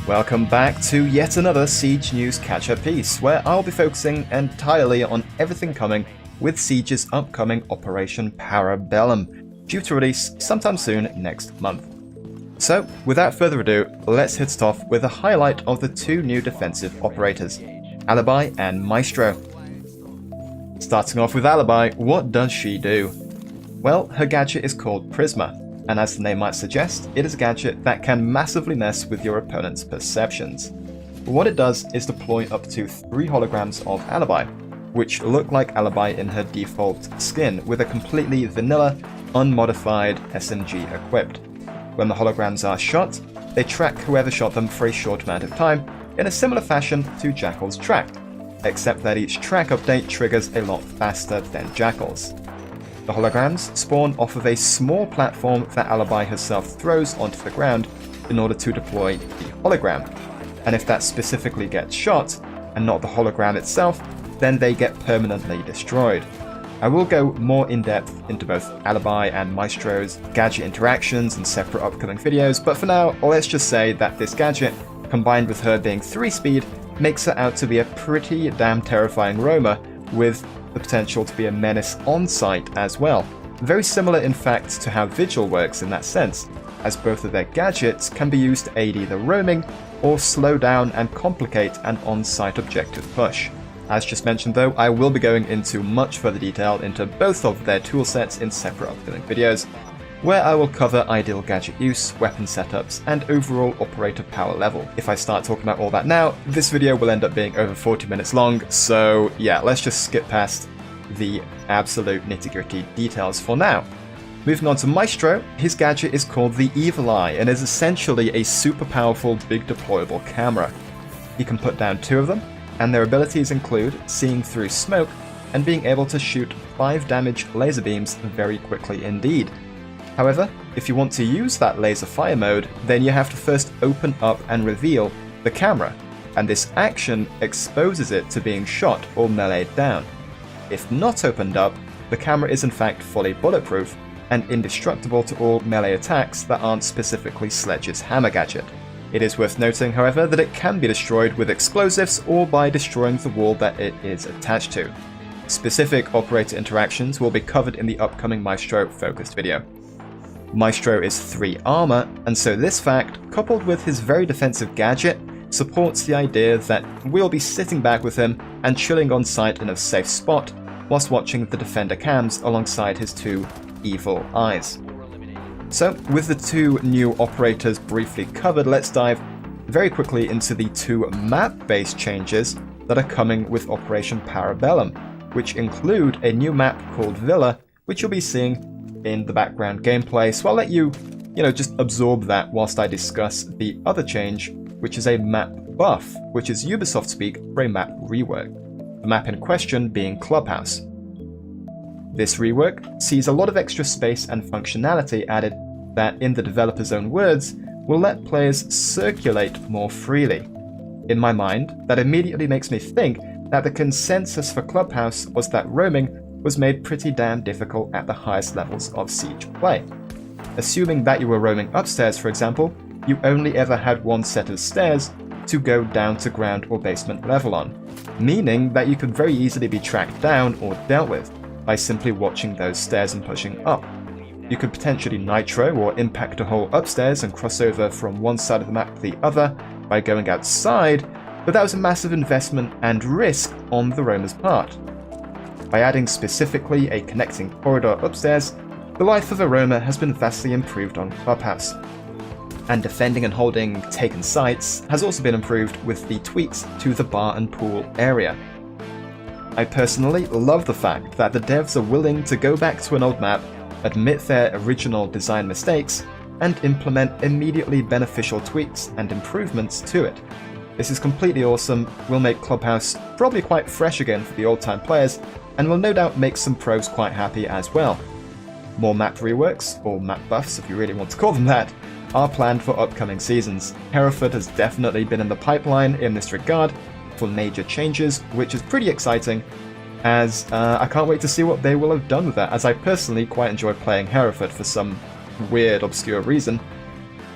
Welcome back to yet another Siege News catch-up piece, where I'll be focusing entirely on everything coming with Siege's upcoming Operation Para Bellum, due to release sometime soon next month. So, without further ado, let's hit it off with a highlight of the two new defensive operators, Alibi and Maestro. Starting off with Alibi, what does she do? Well, her gadget is called Prisma, and as the name might suggest, it is a gadget that can massively mess with your opponent's perceptions. What it does is deploy up to 3 holograms of Alibi, which look like Alibi in her default skin, with a completely vanilla, unmodified SMG equipped. When the holograms are shot, they track whoever shot them for a short amount of time, in a similar fashion to Jackal's track, except that each track update triggers a lot faster than Jackal's. The holograms spawn off of a small platform that Alibi herself throws onto the ground in order to deploy the hologram, and if that specifically gets shot, and not the hologram itself, then they get permanently destroyed. I will go more in depth into both Alibi and Maestro's gadget interactions in separate upcoming videos, but for now, let's just say that this gadget, combined with her being 3 speed, makes her out to be a pretty damn terrifying roamer, with the potential to be a menace on sight as well. Very similar in fact to how Vigil works in that sense, as both of their gadgets can be used to aid either roaming or slow down and complicate an on-site objective push. As just mentioned though, I will be going into much further detail into both of their toolsets in separate upcoming videos, where I will cover ideal gadget use, weapon setups, and overall operator power level. If I start talking about all that now, this video will end up being over 40 minutes long, so yeah, let's just skip past the absolute nitty-gritty details for now. Moving on to Maestro, his gadget is called the Evil Eye and is essentially a super powerful big deployable camera. He can put down 2 of them, and their abilities include seeing through smoke and being able to shoot 5 damage laser beams very quickly indeed. However, if you want to use that laser fire mode, then you have to first open up and reveal the camera, and this action exposes it to being shot or meleeed down. If not opened up, the camera is in fact fully bulletproof and indestructible to all melee attacks that aren't specifically Sledge's hammer gadget. It is worth noting, however, that it can be destroyed with explosives or by destroying the wall that it is attached to. Specific operator interactions will be covered in the upcoming Maestro focused video. Maestro is 3 armor, and so this fact, coupled with his very defensive gadget, supports the idea that we'll be sitting back with him and chilling on site in a safe spot whilst watching the defender cams alongside his 2 evil eyes. So, with the 2 new operators briefly covered, let's dive very quickly into the 2 map-based changes that are coming with Operation Para Bellum, which include a new map called Villa, which you'll be seeing in the background gameplay, so I'll let you just absorb that whilst I discuss the other change, which is a map buff, which is Ubisoft speak for a map rework. The map in question being Clubhouse. This rework sees a lot of extra space and functionality added that, in the developer's own words, will let players circulate more freely. In my mind, that immediately makes me think that the consensus for Clubhouse was that roaming was made pretty damn difficult at the highest levels of Siege play. Assuming that you were roaming upstairs, for example, you only ever had 1 set of stairs to go down to ground or basement level on, meaning that you could very easily be tracked down or dealt with by simply watching those stairs and pushing up. You could potentially nitro or impact a hole upstairs and cross over from one side of the map to the other by going outside, but that was a massive investment and risk on the roamer's part. By adding specifically a connecting corridor upstairs, the life of a roamer has been vastly improved on Clubhouse. And defending and holding taken sites has also been improved with the tweaks to the bar and pool area. I personally love the fact that the devs are willing to go back to an old map, admit their original design mistakes, and implement immediately beneficial tweaks and improvements to it. This is completely awesome, will make Clubhouse probably quite fresh again for the old-time players, and will no doubt make some pros quite happy as well. More map reworks, or map buffs if you really want to call them that, are planned for upcoming seasons. Hereford has definitely been in the pipeline in this regard for major changes, which is pretty exciting, as I can't wait to see what they will have done with that, as I personally quite enjoy playing Hereford for some weird, obscure reason.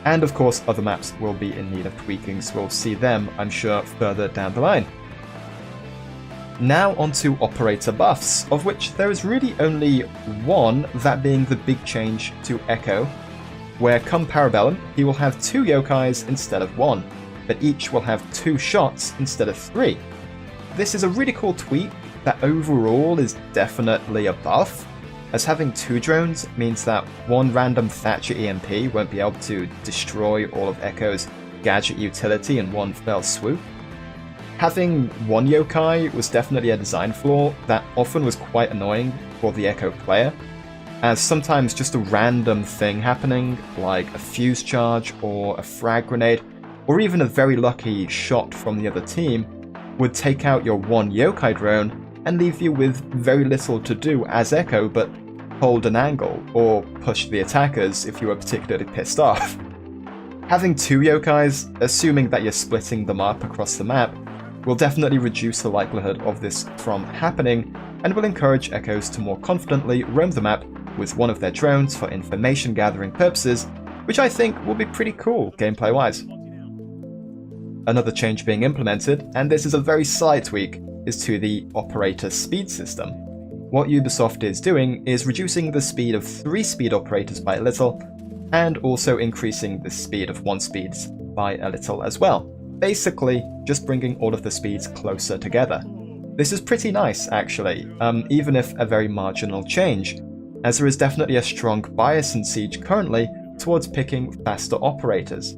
And of course, other maps will be in need of tweaking, so we'll see them, I'm sure, further down the line. Now onto operator buffs, of which there is really only one, that being the big change to Echo, where come Para Bellum, he will have 2 yokais instead of 1, but each will have 2 shots instead of 3. This is a really cool tweak that overall is definitely a buff, as having 2 drones means that one random Thatcher EMP won't be able to destroy all of Echo's gadget utility in one fell swoop. Having 1 yokai was definitely a design flaw that often was quite annoying for the Echo player, as sometimes just a random thing happening, like a fuse charge or a frag grenade, or even a very lucky shot from the other team, would take out your 1 yokai drone and leave you with very little to do as Echo but hold an angle or push the attackers if you were particularly pissed off. Having 2 yokais, assuming that you're splitting them up across the map, will definitely reduce the likelihood of this from happening and will encourage Echoes to more confidently roam the map with one of their drones for information gathering purposes, which I think will be pretty cool gameplay wise. Another change being implemented, and this is a very slight tweak, is to the operator speed system. What Ubisoft is doing is reducing the speed of 3 speed operators by a little, and also increasing the speed of 1 speeds by a little as well. Basically, just bringing all of the speeds closer together. This is pretty nice, actually, even if a very marginal change, as there is definitely a strong bias in Siege currently towards picking faster operators,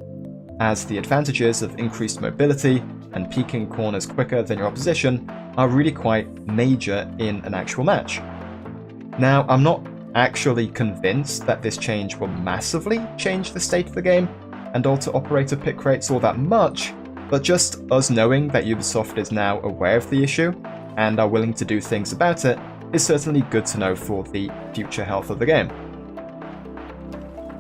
as the advantages of increased mobility and peeking corners quicker than your opposition are really quite major in an actual match. Now, I'm not actually convinced that this change will massively change the state of the game and alter operator pick rates all that much, but just us knowing that Ubisoft is now aware of the issue and are willing to do things about it is certainly good to know for the future health of the game.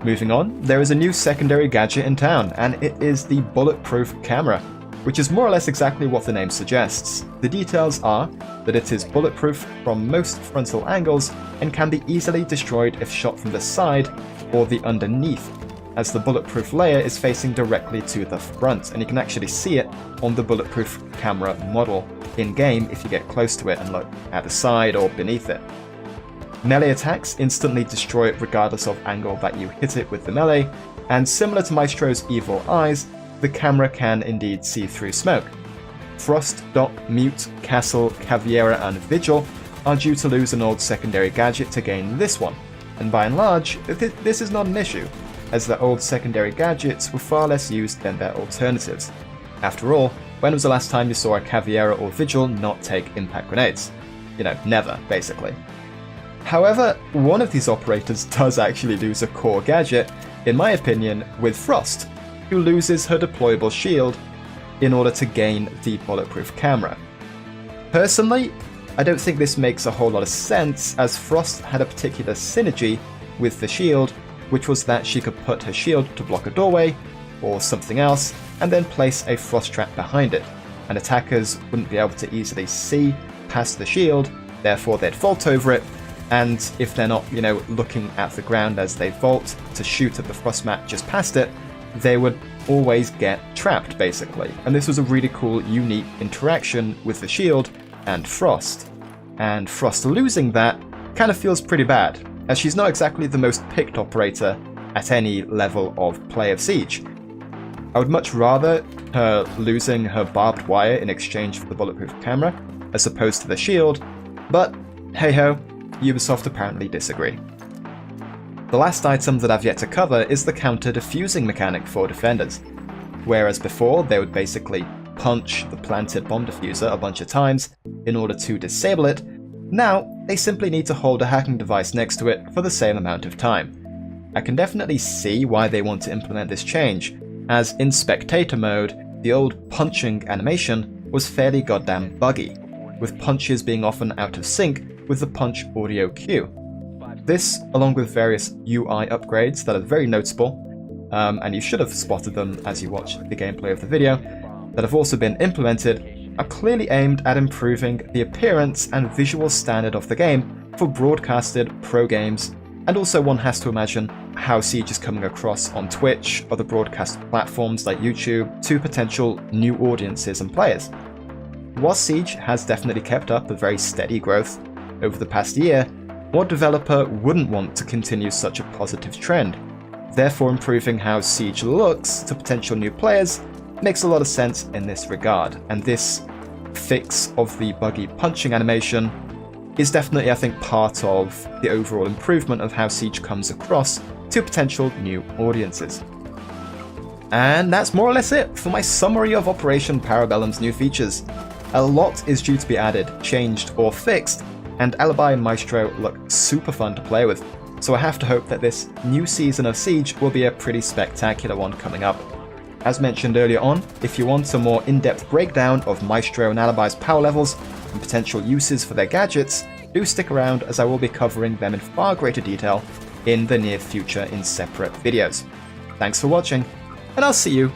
Moving on, there is a new secondary gadget in town, and it is the bulletproof camera, which is more or less exactly what the name suggests. The details are that it is bulletproof from most frontal angles and can be easily destroyed if shot from the side or the underneath, as the bulletproof layer is facing directly to the front, and you can actually see it on the bulletproof camera model in-game if you get close to it and look at the side or beneath it. Melee attacks instantly destroy it regardless of angle that you hit it with the melee, and similar to Maestro's evil eyes, the camera can indeed see through smoke. Frost, Doc, Mute, Castle, Caveira and Vigil are due to lose an old secondary gadget to gain this one, and by and large, this is not an issue, as the old secondary gadgets were far less used than their alternatives. After all, when was the last time you saw a Caveira or Vigil not take impact grenades? You know, never, basically. However, one of these operators does actually lose a core gadget, in my opinion, with Frost, who loses her deployable shield in order to gain the bulletproof camera. Personally, I don't think this makes a whole lot of sense, as Frost had a particular synergy with the shield, which was that she could put her shield to block a doorway, or something else, and then place a frost trap behind it, and attackers wouldn't be able to easily see past the shield, therefore they'd vault over it, and if they're not, looking at the ground as they vault to shoot at the frost mat just past it, they would always get trapped, basically. And this was a really cool, unique interaction with the shield and Frost. And Frost losing that kind of feels pretty bad, as she's not exactly the most picked operator at any level of play of Siege. I would much rather her losing her barbed wire in exchange for the bulletproof camera, as opposed to the shield, but hey-ho, Ubisoft apparently disagree. The last item that I've yet to cover is the counter-defusing mechanic for defenders. Whereas before, they would basically punch the planted bomb diffuser a bunch of times in order to disable it, now they simply need to hold a hacking device next to it for the same amount of time. I can definitely see why they want to implement this change, as in spectator mode, the old punching animation was fairly goddamn buggy, with punches being often out of sync with the punch audio cue. This, along with various UI upgrades that are very noticeable, and you should have spotted them as you watched the gameplay of the video, that have also been implemented, are clearly aimed at improving the appearance and visual standard of the game for broadcasted pro games And also one has to imagine how Siege is coming across on Twitch, other broadcast platforms like YouTube, to potential new audiences and players. While Siege has definitely kept up a very steady growth over the past year, what developer wouldn't want to continue such a positive trend? Therefore, improving how Siege looks to potential new players makes a lot of sense in this regard, and this fix of the buggy punching animation is definitely, I think, part of the overall improvement of how Siege comes across to potential new audiences. And that's more or less it for my summary of Operation Para Bellum's new features. A lot is due to be added, changed, or fixed, and Alibi and Maestro look super fun to play with, so I have to hope that this new season of Siege will be a pretty spectacular one coming up. As mentioned earlier on, if you want a more in-depth breakdown of Maestro and Alibi's power levels and potential uses for their gadgets, do stick around as I will be covering them in far greater detail in the near future in separate videos. Thanks for watching, and I'll see you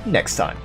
next time.